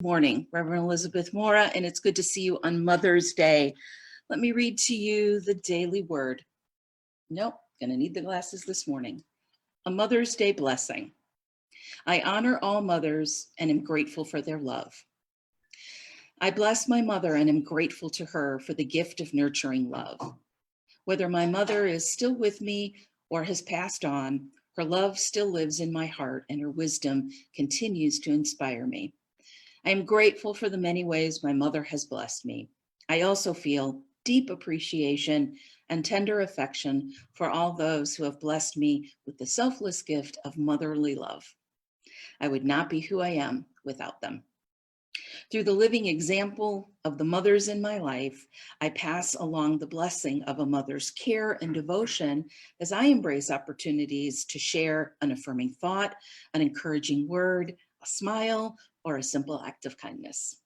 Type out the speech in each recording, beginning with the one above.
Morning, Reverend Elizabeth Mora, and it's good to see you on Mother's Day. Let me read to you the daily word. Nope, gonna need the glasses this morning. A Mother's Day blessing. I honor all mothers and am grateful for their love. I bless my mother and am grateful to her for the gift of nurturing love. Whether my mother is still with me or has passed on, her love still lives in my heart and her wisdom continues to inspire me. I am grateful for the many ways my mother has blessed me. I also feel deep appreciation and tender affection for all those who have blessed me with the selfless gift of motherly love. I would not be who I am without them. Through the living example of the mothers in my life, I pass along the blessing of a mother's care and devotion as I embrace opportunities to share an affirming thought, an encouraging word, a smile, or a simple act of kindness.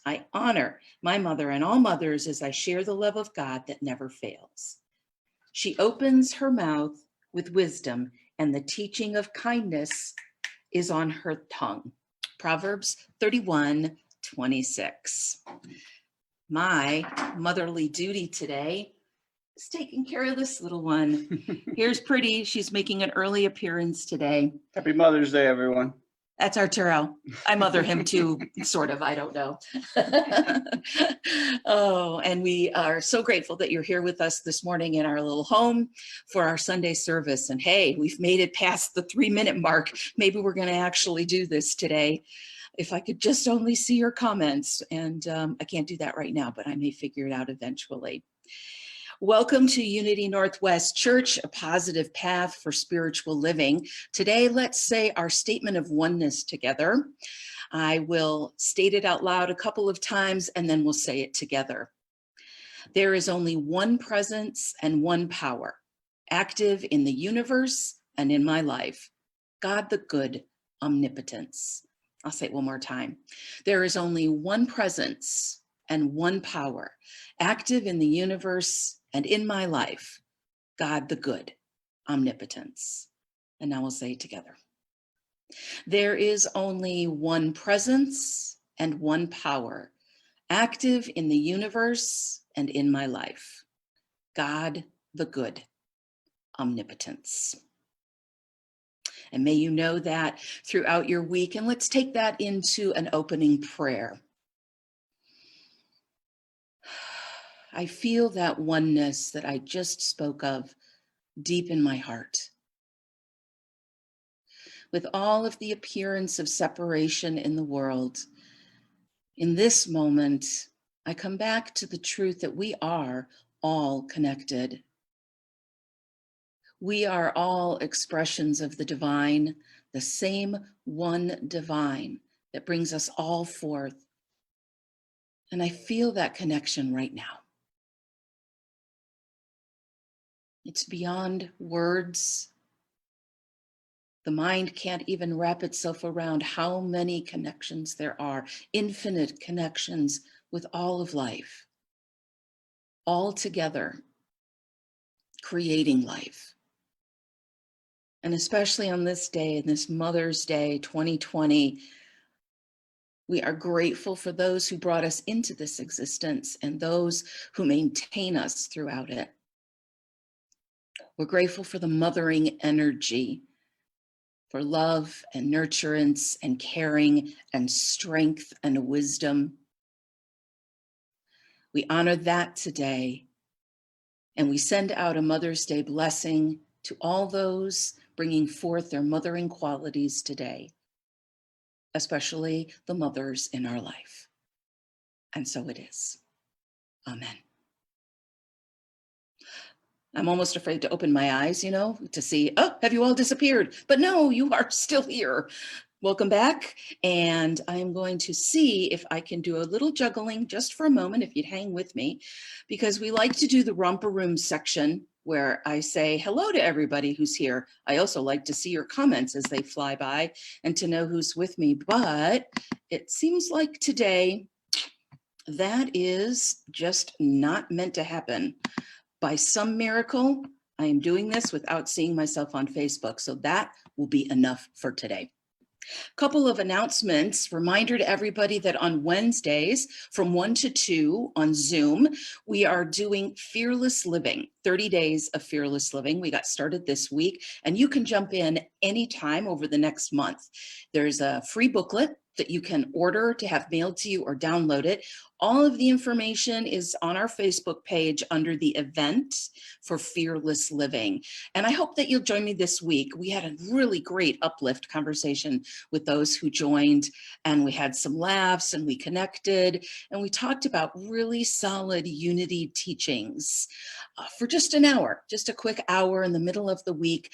I honor my mother and all mothers as I share the love of God that never fails. She opens her mouth with wisdom, and the teaching of kindness is on her tongue. Proverbs 31:26. My motherly duty today is taking care of this little one. Here's Pretty. She's making an early appearance today. Happy Mother's Day, everyone. That's Arturo. I mother him too, sort of, I don't know. Oh, and we are so grateful that you're here with us this morning in our little home for our Sunday service. And hey, we've made it past the 3-minute mark. Maybe we're gonna actually do this today. If I could just only see your comments. And I can't do that right now, but I may figure it out eventually. Welcome to Unity Northwest Church, a positive path for spiritual living. Today, let's say our statement of oneness together. I will state it out loud a couple of times and then we'll say it together. There is only one presence and one power, active in the universe and in my life. God the good, omnipotence. I'll say it one more time. There is only one presence and one power, active in the universe and in my life, God the good, omnipotence. And now we'll say it together. There is only one presence and one power, active in the universe and in my life, God the good, omnipotence. And may you know that throughout your week, and let's take that into an opening prayer. I feel that oneness that I just spoke of deep in my heart. With all of the appearance of separation in the world, in this moment, I come back to the truth that we are all connected. We are all expressions of the divine, the same one divine that brings us all forth. And I feel that connection right now. It's beyond words. The mind can't even wrap itself around how many connections there are, infinite connections with all of life, all together, creating life. And especially on this day, this Mother's Day 2020, we are grateful for those who brought us into this existence and those who maintain us throughout it. We're grateful for the mothering energy, for love and nurturance and caring and strength and wisdom. We honor that today, and we send out a Mother's Day blessing to all those bringing forth their mothering qualities today, especially the mothers in our life. And so it is. Amen. I'm almost afraid to open my eyes, to see, oh, have you all disappeared? But no, you are still here. Welcome back. And I'm going to see if I can do a little juggling just for a moment, if you'd hang with me, because we like to do the romper room section where I say hello to everybody who's here. I also like to see your comments as they fly by and to know who's with me. But it seems like today that is just not meant to happen. By some miracle, I am doing this without seeing myself on Facebook. So that will be enough for today. Couple of announcements. Reminder to everybody that on Wednesdays from 1 to 2 on Zoom, we are doing Fearless Living, 30 days of Fearless Living. We got started this week, and you can jump in anytime over the next month. There's a free booklet that you can order to have mailed to you or download it. All of the information is on our Facebook page under the event for Fearless Living. And I hope that you'll join me this week. We had a really great uplift conversation with those who joined, and we had some laughs and we connected and we talked about really solid unity teachings for just an hour, just a quick hour in the middle of the week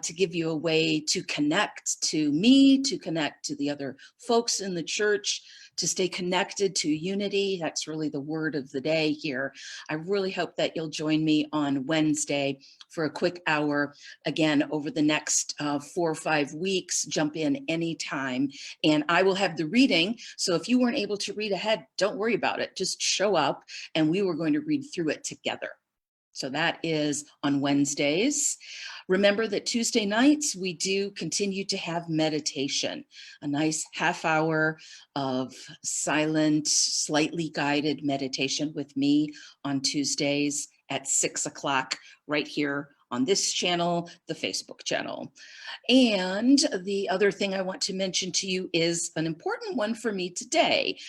to give you a way to connect to me, to connect to the other folks in the church, to stay connected to unity. That's really the word of the day here. I really hope that you'll join me on Wednesday for a quick hour. Again, over the next 4 or 5 weeks, jump in anytime. And I will have the reading. So if you weren't able to read ahead, don't worry about it. Just show up and we were going to read through it together. So that is on Wednesdays. Remember that Tuesday nights, we do continue to have meditation, a nice half hour of silent, slightly guided meditation with me on Tuesdays at 6 o'clock right here on this channel, the Facebook channel. And the other thing I want to mention to you is an important one for me today.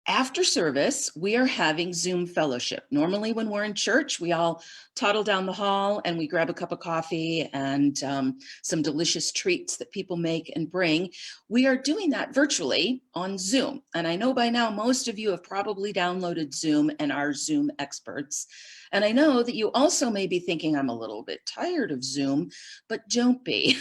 After service, we are having Zoom fellowship. Normally when we're in church, we all toddle down the hall and we grab a cup of coffee and some delicious treats that people make and bring. We are doing that virtually on Zoom. And I know by now most of you have probably downloaded Zoom and are Zoom experts. And I know that you also may be thinking, I'm a little bit tired of Zoom, but don't be.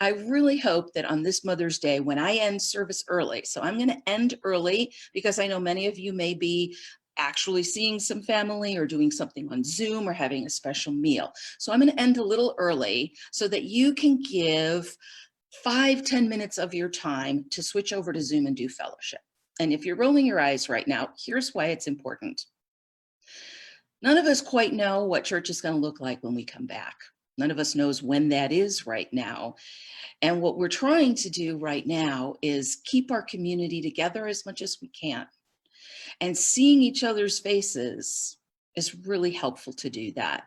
I really hope that on this Mother's Day, when I end service early, so I'm going to end early because I know many of you may be actually seeing some family or doing something on Zoom or having a special meal. So I'm going to end a little early so that you can give 5-10 minutes of your time to switch over to Zoom and do fellowship. And if you're rolling your eyes right now, here's why it's important. None of us quite know what church is going to look like when we come back. None of us knows when that is right now. And what we're trying to do right now is keep our community together as much as we can. And seeing each other's faces is really helpful to do that.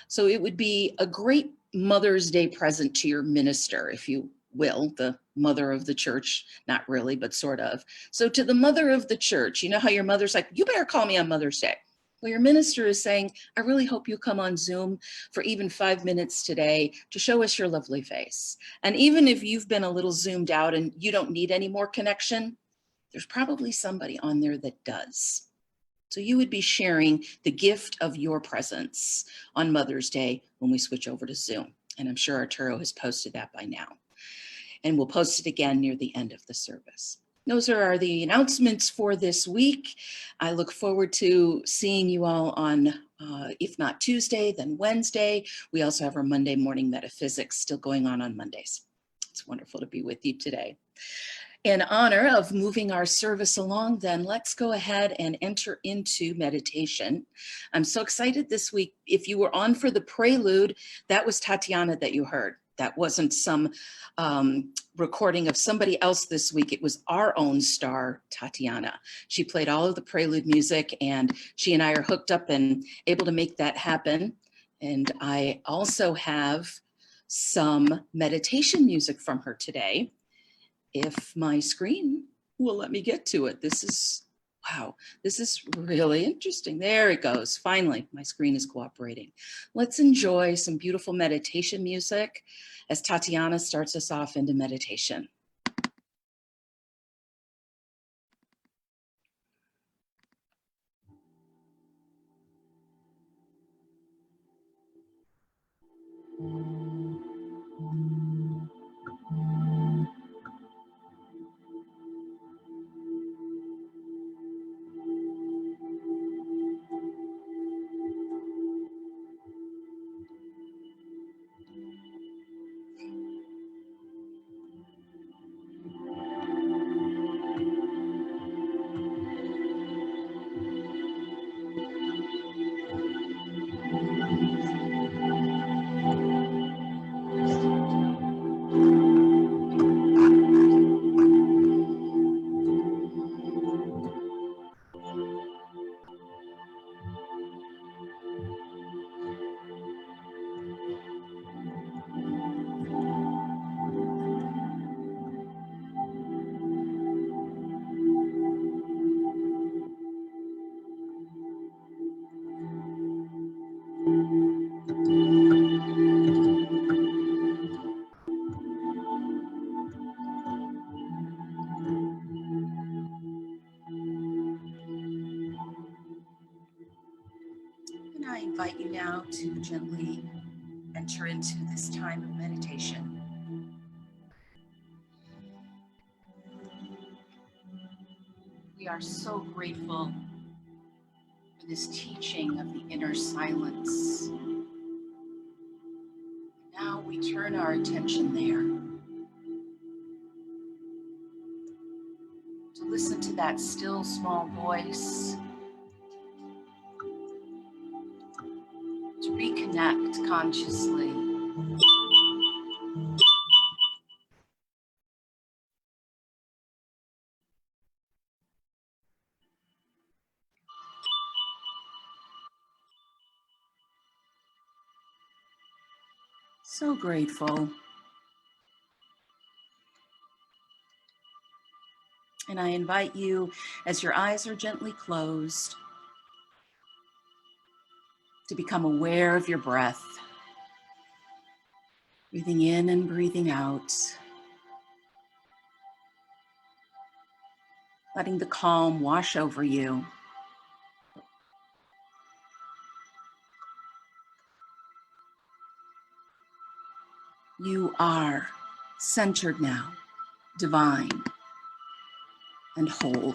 So it would be a great Mother's Day present to your minister, if you will, the mother of the church, not really, but sort of. So to the mother of the church, you know how your mother's like, you better call me on Mother's Day. Well, your minister is saying, I really hope you come on Zoom for even 5 minutes today to show us your lovely face. And even if you've been a little zoomed out and you don't need any more connection, there's probably somebody on there that does. So you would be sharing the gift of your presence on Mother's Day when we switch over to Zoom. And I'm sure Arturo has posted that by now. And we'll post it again near the end of the service. Those are the announcements for this week. I look forward to seeing you all on, if not Tuesday, then Wednesday. We also have our Monday morning metaphysics still going on Mondays. It's wonderful to be with you today. In honor of moving our service along, then let's go ahead and enter into meditation. I'm so excited this week. If you were on for the prelude, that was Tatiana that you heard. That wasn't some recording of somebody else this week. It was our own star, Tatiana. She played all of the prelude music, and she and I are hooked up and able to make that happen. And I also have some meditation music from her today. If my screen will let me get to it. This is, wow, this is really interesting. There it goes. Finally, my screen is cooperating. Let's enjoy some beautiful meditation music as Tatiana starts us off into meditation. invite you now to gently enter into this time of meditation. We are so grateful for this teaching of the inner silence. Now we turn our attention there to listen to that still small voice, to reconnect consciously. So grateful. And I invite you, as your eyes are gently closed, to become aware of your breath. Breathing in and breathing out. Letting the calm wash over you. You are centered now, divine and whole.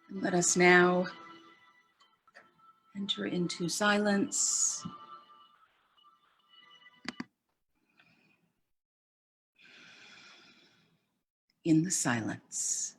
And let us now enter into silence. In the silence.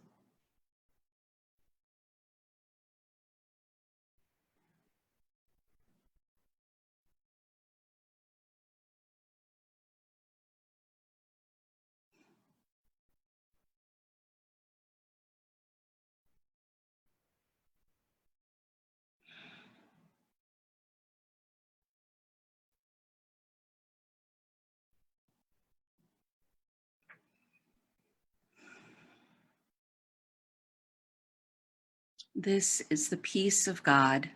This is the peace of God.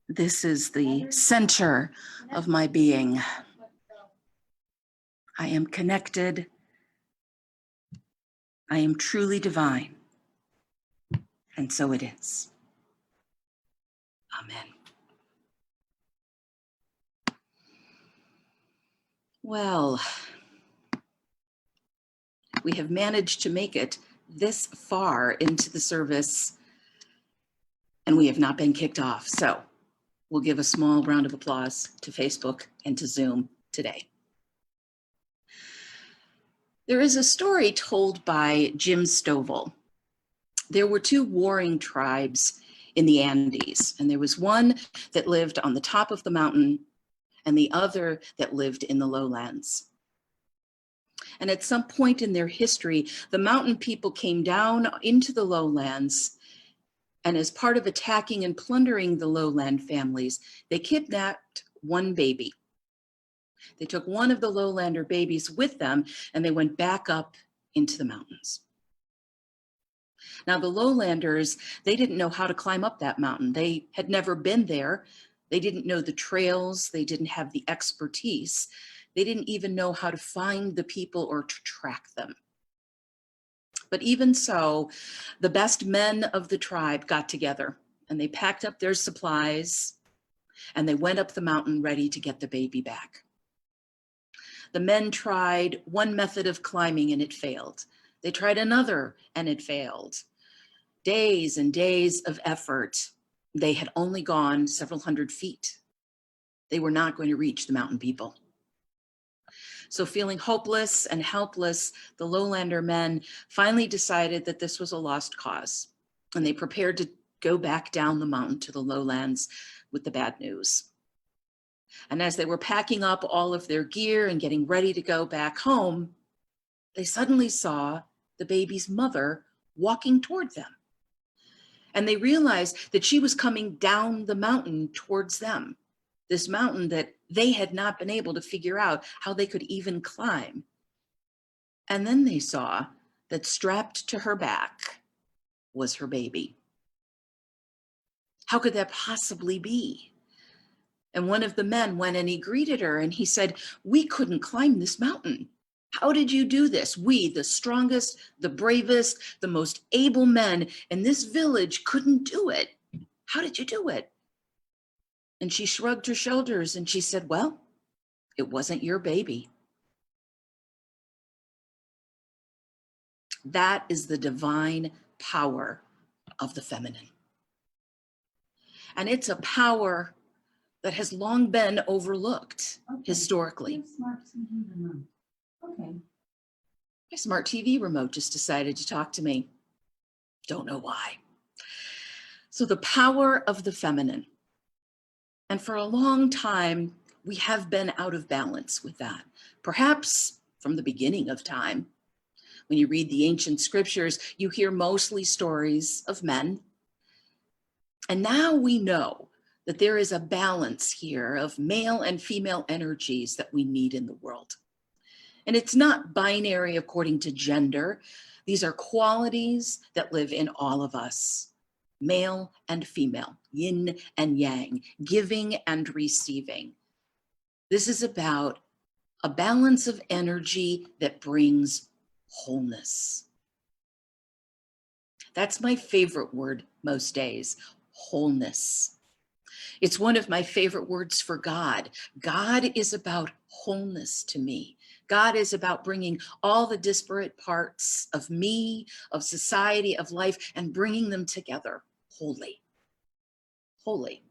This is the center of my being. I am connected. I am truly divine. And so it is. Amen. Well, we have managed to make it this far into the service, and we have not been kicked off. So we'll give a small round of applause to Facebook and to Zoom today. There is a story told by Jim Stovall. There were two warring tribes in the Andes, and there was one that lived on the top of the mountain and the other that lived in the lowlands. And at some point in their history, the mountain people came down into the lowlands, and as part of attacking and plundering the lowland families, they kidnapped one baby. They took one of the lowlander babies with them, and they went back up into the mountains. Now, the lowlanders, they didn't know how to climb up that mountain. They had never been there. They didn't know the trails. They didn't have the expertise. They didn't even know how to find the people or to track them. But even so, the best men of the tribe got together, and they packed up their supplies, and they went up the mountain ready to get the baby back. The men tried one method of climbing, and it failed. They tried another, and it failed. Days and days of effort. They had only gone several hundred feet. They were not going to reach the mountain people. So feeling hopeless and helpless, the lowlander men finally decided that this was a lost cause, and they prepared to go back down the mountain to the lowlands with the bad news. And as they were packing up all of their gear and getting ready to go back home, they suddenly saw the baby's mother walking toward them. And they realized that she was coming down the mountain towards them, this mountain that they had not been able to figure out how they could even climb. And then they saw that strapped to her back was her baby. How could that possibly be? And one of the men went and he greeted her and he said, "We couldn't climb this mountain. How did you do this? We, the strongest, the bravest, the most able men in this village couldn't do it. How did you do it?" And she shrugged her shoulders and she said, "Well, it wasn't your baby." That is the divine power of the feminine. And it's a power that has long been overlooked historically. Smart TV remote. Okay. My smart TV remote just decided to talk to me. Don't know why. So the power of the feminine. And for a long time, we have been out of balance with that. Perhaps from the beginning of time. When you read the ancient scriptures, you hear mostly stories of men. And now we know that there is a balance here of male and female energies that we need in the world. And it's not binary according to gender. These are qualities that live in all of us, male and female, yin and yang, giving and receiving. This is about a balance of energy that brings wholeness. That's my favorite word most days, wholeness. It's one of my favorite words for God. God is about wholeness to me. God is about bringing all the disparate parts of me, of society, of life, and bringing them together wholly. Wholly.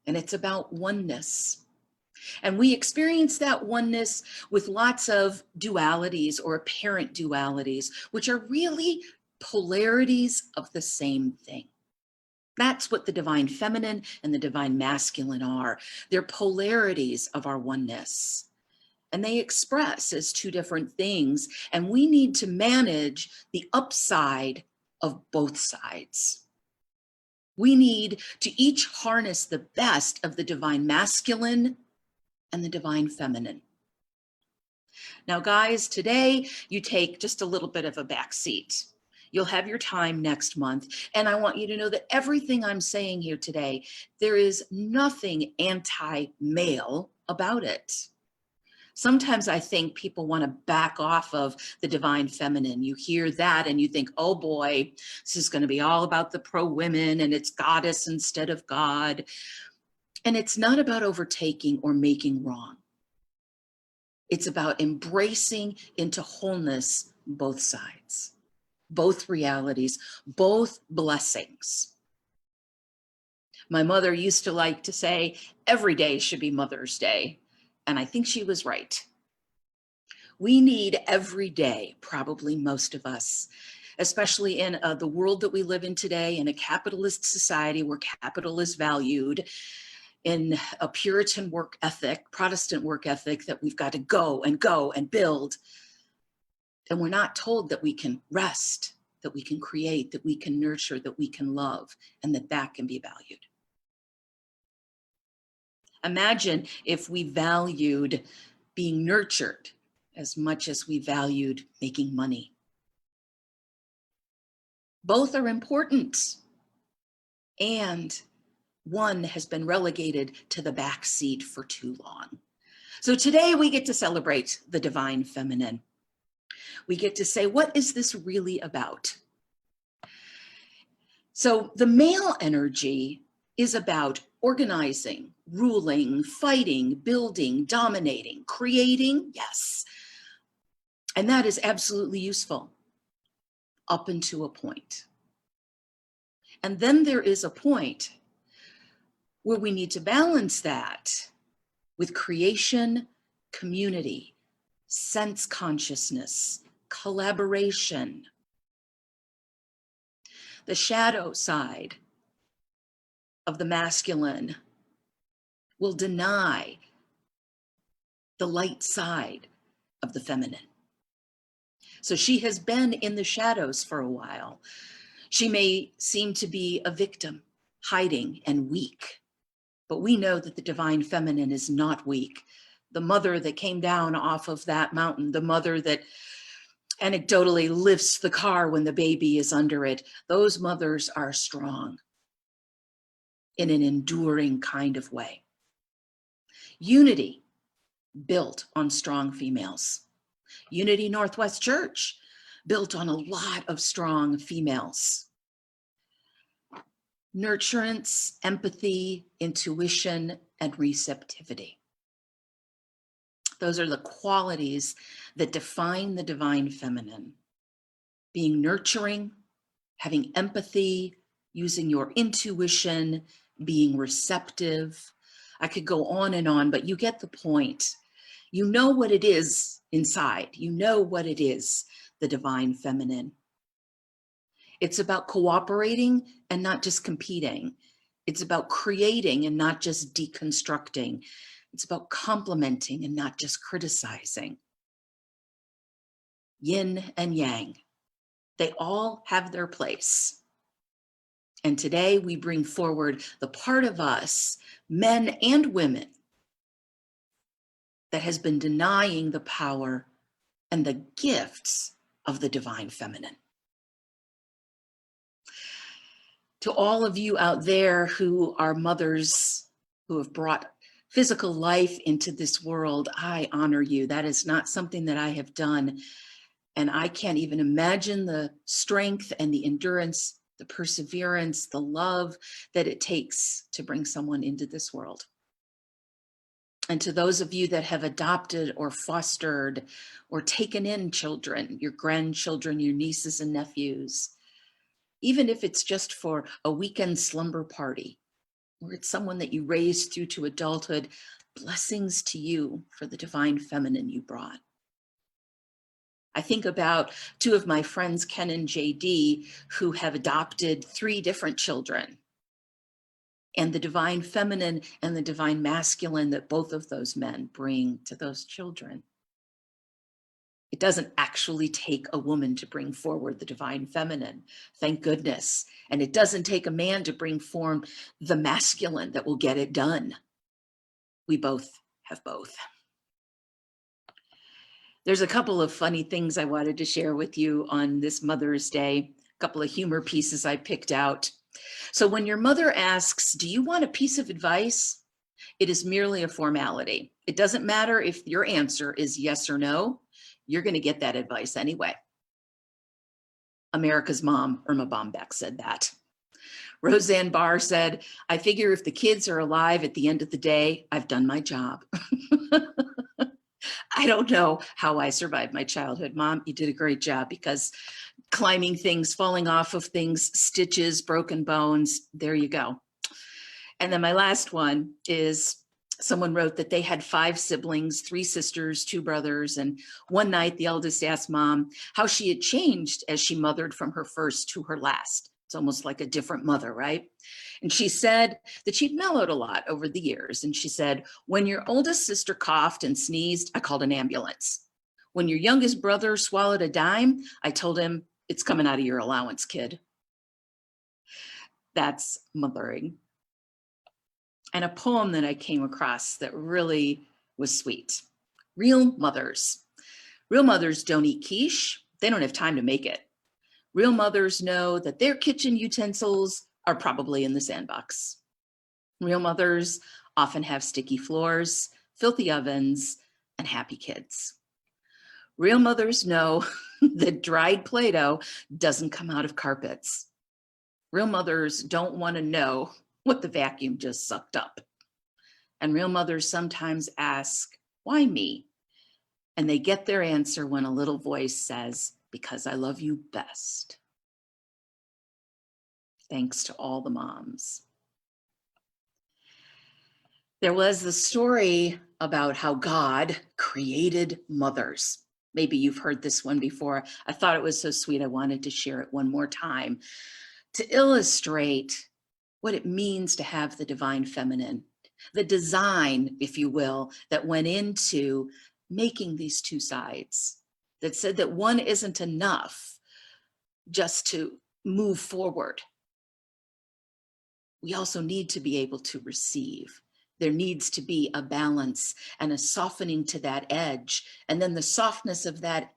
And it's about oneness. And we experience that oneness with lots of dualities or apparent dualities, which are really polarities of the same thing. That's what the divine feminine and the divine masculine are. They're polarities of our oneness. And they express as two different things. And we need to manage the upside of both sides. We need to each harness the best of the divine masculine and the divine feminine. Now, guys, today you take just a little bit of a back seat. You'll have your time next month. And I want you to know that everything I'm saying here today, there is nothing anti-male about it. Sometimes I think people want to back off of the divine feminine. You hear that and you think, oh boy, this is going to be all about the pro-women and it's goddess instead of God. And it's not about overtaking or making wrong. It's about embracing into wholeness both sides, both realities, both blessings. My mother used to like to say, every day should be Mother's Day. And I think she was right. We need every day, probably most of us, especially in the world that we live in today, in a capitalist society where capital is valued, in a Puritan work ethic, Protestant work ethic, that we've got to go and build. And we're not told that we can rest, that we can create, that we can nurture, that we can love, and that that can be valued. Imagine if we valued being nurtured as much as we valued making money. Both are important, and one has been relegated to the back seat for too long. So today we get to celebrate the divine feminine. We get to say, what is this really about? So the male energy is about organizing, ruling, fighting, building, dominating, creating, yes. And that is absolutely useful up until a point. And then there is a point where we need to balance that with creation, community, sense consciousness, collaboration. The shadow side of the masculine will deny the light side of the feminine. So she has been in the shadows for a while. She may seem to be a victim, hiding and weak, but we know that the divine feminine is not weak. The mother that came down off of that mountain, the mother that anecdotally lifts the car when the baby is under it, those mothers are strong. in an enduring kind of way. Unity built on strong females. Unity Northwest Church built on a lot of strong females. Nurturance, empathy, intuition, and receptivity. Those are the qualities that define the divine feminine. Being nurturing, having empathy, using your intuition, being receptive. I could go on, but you get the point. You know what it is inside. You know what it is, the divine feminine. It's about cooperating and not just competing. It's about creating and not just deconstructing. It's about complementing and not just criticizing. Yin and yang, they all have their place. And today we bring forward the part of us, men and women, that has been denying the power and the gifts of the divine feminine. To all of you out there who are mothers who have brought physical life into this world, I honor you. That is not something that I have done. And I can't even imagine the strength and the endurance, the perseverance, the love that it takes to bring someone into this world. And to those of you that have adopted or fostered or taken in children, your grandchildren, your nieces and nephews, even if it's just for a weekend slumber party, or it's someone that you raised through to adulthood, blessings to you for the divine feminine you brought. I think about two of my friends, Ken and JD, who have adopted 3 different children, and the divine feminine and the divine masculine that both of those men bring to those children. It doesn't actually take a woman to bring forward the divine feminine, thank goodness. And it doesn't take a man to bring form the masculine that will get it done. We both have both. There's a couple of funny things I wanted to share with you on this Mother's Day, a couple of humor pieces I picked out. So when your mother asks, do you want a piece of advice? It is merely a formality. It doesn't matter if your answer is yes or no, you're going to get that advice anyway. America's mom, Irma Bombeck, said that. Roseanne Barr said, I figure if the kids are alive at the end of the day, I've done my job. I don't know how I survived my childhood. Mom, you did a great job, because climbing things, falling off of things, stitches, broken bones, there you go. And then my last one is, someone wrote that they had 5 siblings, 3 sisters, 2 brothers. And one night the eldest asked mom how she had changed as she mothered from her first to her last. It's almost like a different mother, right? And she said that she'd mellowed a lot over the years. And she said, when your oldest sister coughed and sneezed, I called an ambulance. When your youngest brother swallowed a dime, I told him, it's coming out of your allowance, kid. That's mothering. And a poem that I came across that really was sweet. Real mothers. Real mothers don't eat quiche. They don't have time to make it. Real mothers know that their kitchen utensils are probably in the sandbox. Real mothers often have sticky floors, filthy ovens, and happy kids. Real mothers know that dried Play-Doh doesn't come out of carpets. Real mothers don't want to know what the vacuum just sucked up. And real mothers sometimes ask, why me? And they get their answer when a little voice says, because I love you best. Thanks to all the moms. There was the story about how God created mothers. Maybe you've heard this one before. I thought it was so sweet, I wanted to share it one more time to illustrate what it means to have the divine feminine, the design, if you will, that went into making these 2 sides, that said that one isn't enough just to move forward. We also need to be able to receive. There needs to be a balance and a softening to that edge. And then the softness of that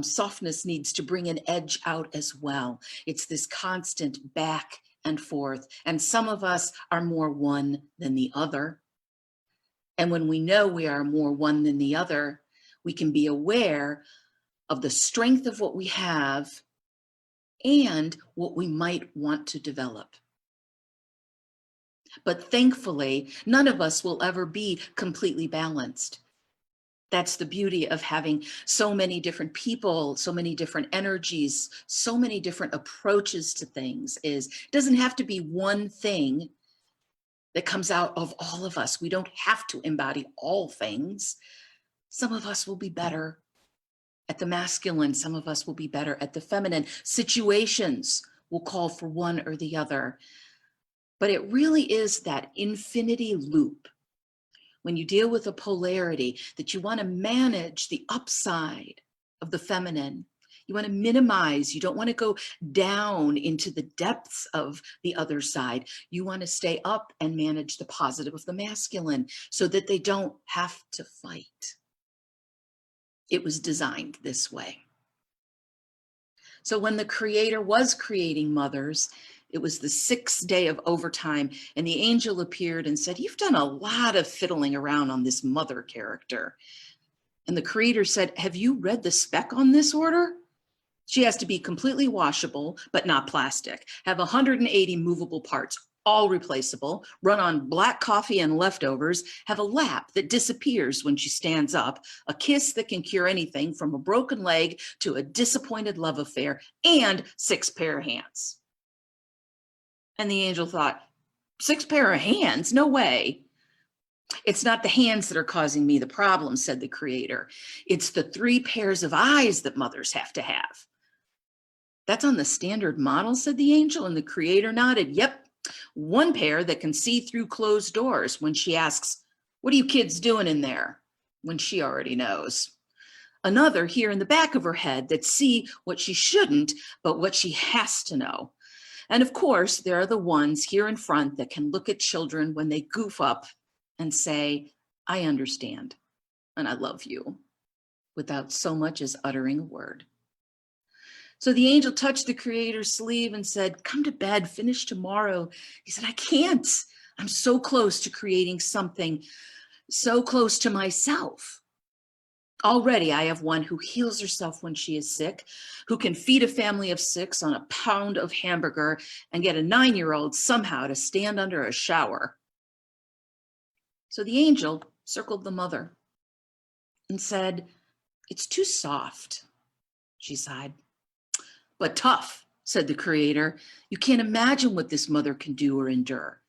softness needs to bring an edge out as well. It's this constant back and forth. And some of us are more one than the other. And when we know we are more one than the other, we can be aware of the strength of what we have and what we might want to develop. But thankfully, none of us will ever be completely balanced. That's the beauty of having so many different people, so many different energies, so many different approaches to things. It doesn't have to be one thing that comes out of all of us. We don't have to embody all things. Some of us will be better at the masculine. Some of us will be better at the feminine. Situations will call for one or the other. But it really is that infinity loop when you deal with a polarity that you want to manage the upside of the feminine. You want to minimize, you don't want to go down into the depths of the other side. You want to stay up and manage the positive of the masculine so that they don't have to fight. It was designed this way. So when the Creator was creating mothers, it was the 6th day of overtime, and the angel appeared and said, "You've done a lot of fiddling around on this mother character." And the Creator said, "Have you read the spec on this order? She has to be completely washable, but not plastic, have 180 movable parts, all replaceable, run on black coffee and leftovers, have a lap that disappears when she stands up, a kiss that can cure anything from a broken leg to a disappointed love affair, and 6 pair of hands." And the angel thought, 6 pair of hands? No way. "It's not the hands that are causing me the problem," said the Creator. "It's the 3 pairs of eyes that mothers have to have." "That's on the standard model," said the angel, and the Creator nodded. "Yep, 1 pair that can see through closed doors when she asks, 'What are you kids doing in there?' when she already knows. Another here in the back of her head that see what she shouldn't, but what she has to know. And of course, there are the ones here in front that can look at children when they goof up and say, 'I understand, and I love you,' without so much as uttering a word." So the angel touched the Creator's sleeve and said, "Come to bed, finish tomorrow." He said, "I can't. I'm so close to creating something, so close to myself. Already I have one who heals herself when she is sick, who can feed a family of 6 on a pound of hamburger and get a 9-year-old somehow to stand under a shower." So the angel circled the mother and said, "It's too soft." She sighed. "But tough," said the Creator. "You can't imagine what this mother can do or endure.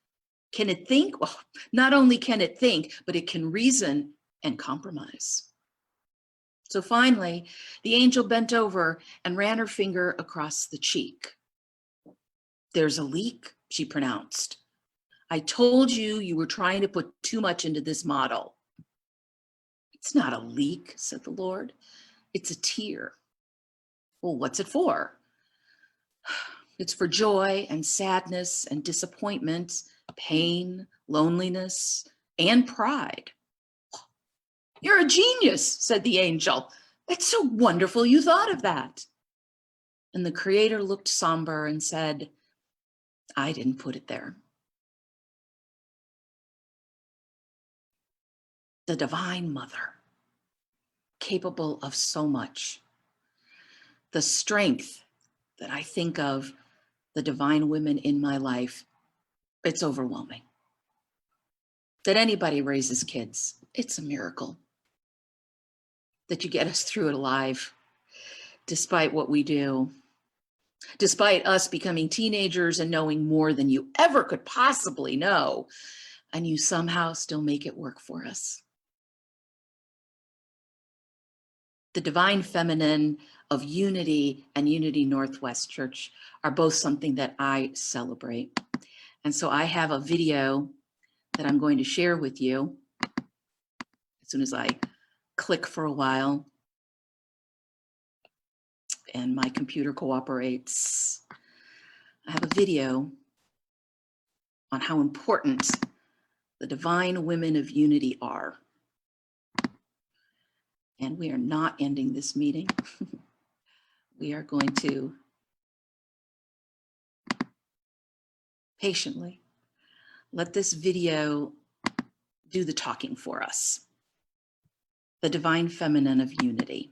Can it think? Well, not only can it think, but it can reason and compromise." So finally, the angel bent over and ran her finger across the cheek. "There's a leak," she pronounced. "I told you you were trying to put too much into this model." "It's not a leak," said the Lord. "It's a tear." "Well, what's it for?" "It's for joy and sadness and disappointment, pain, loneliness, and pride." "You're a genius," said the angel. "It's so wonderful you thought of that." And the Creator looked somber and said, "I didn't put it there." The Divine Mother, capable of so much. The strength that I think of the divine women in my life, it's overwhelming. That anybody raises kids, it's a miracle. That you get us through it alive, despite what we do, despite us becoming teenagers and knowing more than you ever could possibly know, and you somehow still make it work for us. The divine feminine of Unity and Unity Northwest Church are both something that I celebrate. And so I have a video that I'm going to share with you as soon as I click for a while and my computer cooperates. I have a video on how important the divine women of Unity are. And we are not ending this meeting. We are going to patiently. Let this video do the talking for us. The divine feminine of unity.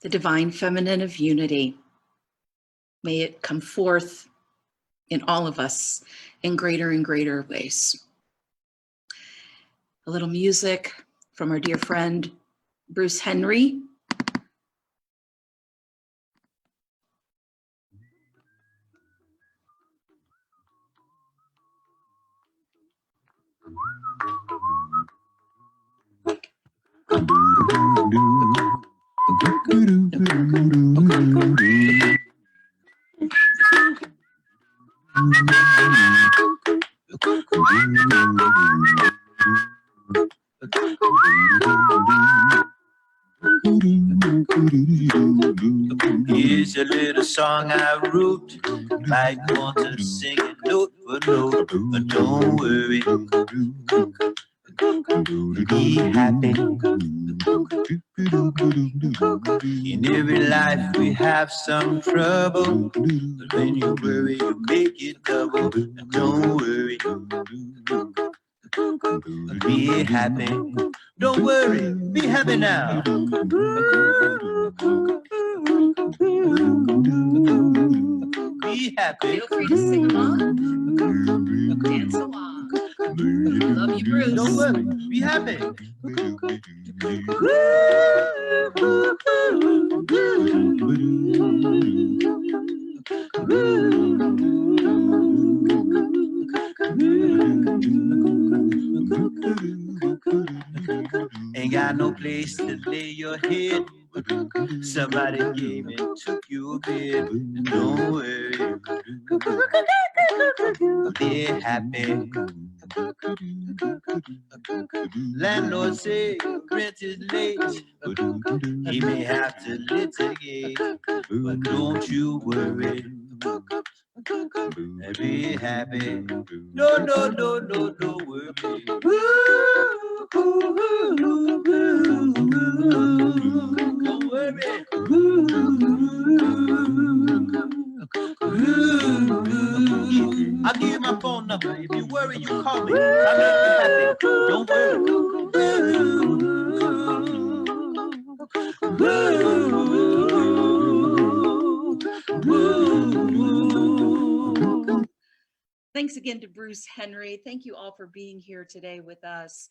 The divine feminine of unity. May it come forth in all of us in greater and greater ways. A little music from our dear friend, Bruce Henry. Here's a little song I wrote. Might want to sing it note for note, but don't worry. Be happy. In every life we have some trouble, but when you worry, you make it double. And don't worry. Be happy. Don't worry. Be happy now. Be happy. Feel free to sing along, dance along. Love you, Bruce. Don't worry. Be happy. Ain't got no place to lay your head. Somebody came and took your bed. Don't worry. Be happy. Landlord say rent is late. He may have to litigate, but don't you worry. And be happy. No, no, no, no, no worry. Don't worry. I'll give you my phone number. If you worry, you call me. I'll make you happy. Don't worry. Thanks again to Bruce Henry. Thank you all for being here today with us.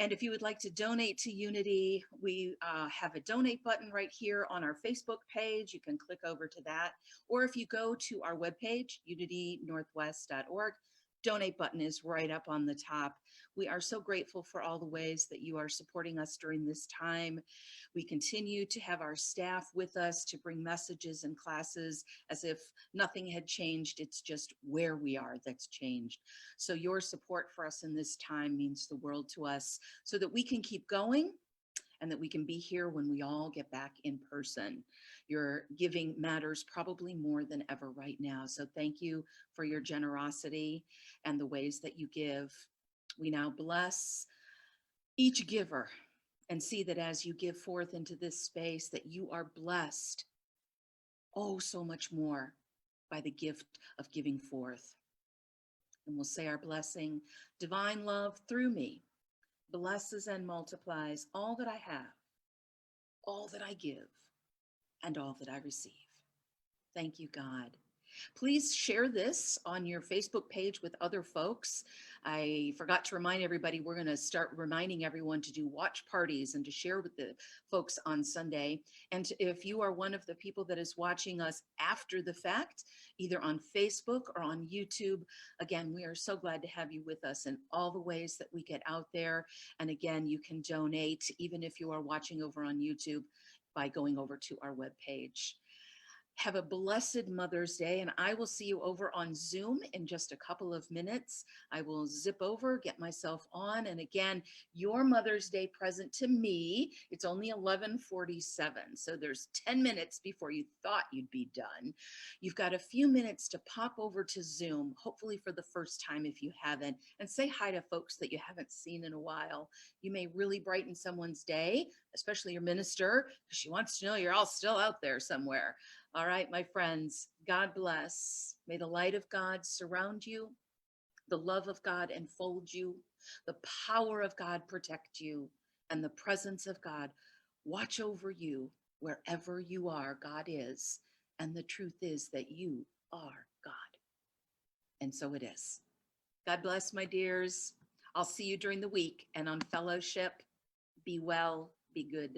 And if you would like to donate to Unity, we have a donate button right here on our Facebook page. You can click over to that. Or if you go to our webpage, unitynorthwest.org, donate button is right up on the top. We are so grateful for all the ways that you are supporting us during this time. We continue to have our staff with us to bring messages and classes as if nothing had changed. It's just where we are that's changed. So your support for us in this time means the world to us so that we can keep going and that we can be here when we all get back in person. Your giving matters probably more than ever right now. So thank you for your generosity and the ways that you give. We now bless each giver and see that as you give forth into this space that you are blessed oh so much more by the gift of giving forth. And we'll say our blessing. Divine love through me blesses and multiplies all that I have, all that I give, and all that I receive. Thank you, God. Please share this on your Facebook page with other folks. I forgot to remind everybody, we're going to start reminding everyone to do watch parties and to share with the folks on Sunday. And if you are one of the people that is watching us after the fact, either on Facebook or on YouTube, again, we are so glad to have you with us in all the ways that we get out there. And again, you can donate, even if you are watching over on YouTube, by going over to our webpage. Have a blessed Mother's Day, and I will see you over on Zoom in just a couple of minutes. I will zip over, get myself on, and again, your Mother's Day present to me, it's only 11:47, so there's 10 minutes before you thought you'd be done. You've got a few minutes to pop over to Zoom, hopefully for the first time if you haven't, and say hi to folks that you haven't seen in a while. You may really brighten someone's day, especially your minister, because she wants to know you're all still out there somewhere. All right, my friends, God bless. May the light of God surround you, the love of God enfold you, the power of God protect you, and the presence of God watch over you wherever you are. God is, and the truth is that you are God. And so it is. God bless, my dears. I'll see you during the week and on fellowship. Be well, be good.